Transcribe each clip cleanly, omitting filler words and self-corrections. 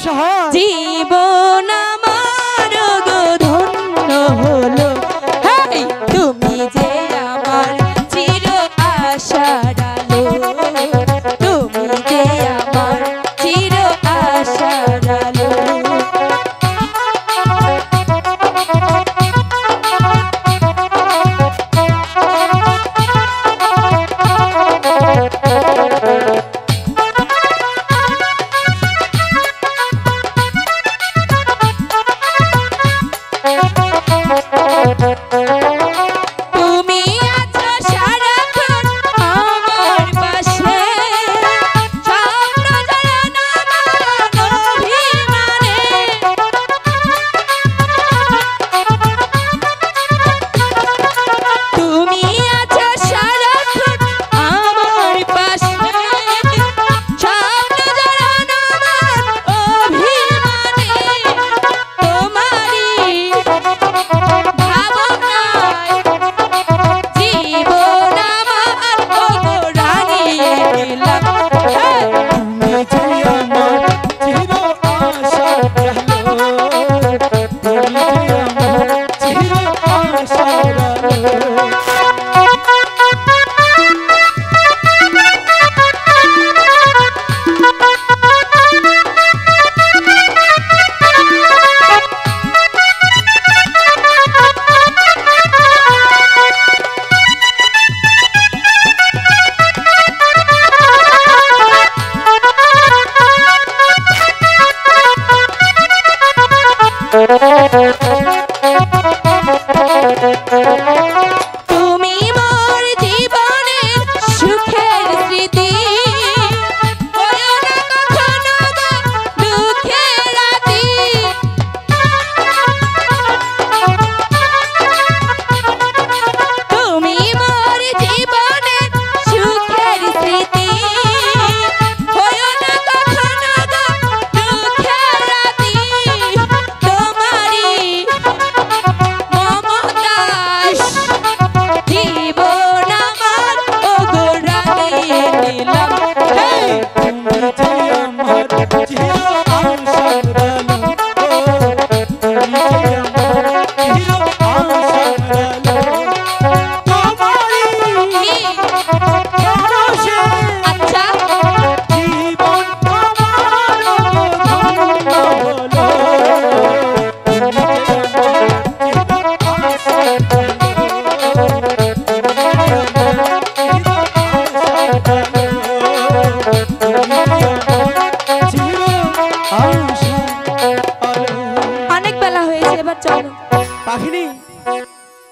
ভালোবাসা হয়। জীবন আমার গো ধন্য হলো, হেই তুমি যে আমার চির আশার আলো, তুমি যে আমার চির আশার আলো।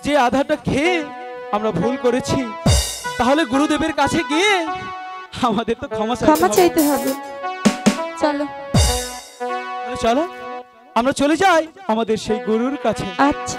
যে আধারটা খেয়ে আমরা ভুল করেছি, তাহলে গুরুদেবের কাছে গিয়ে আমাদের তো ক্ষমা চাইতে হবে। চলো চলো আমরা চলে যাই আমাদের সেই গুরুর কাছে। আচ্ছা।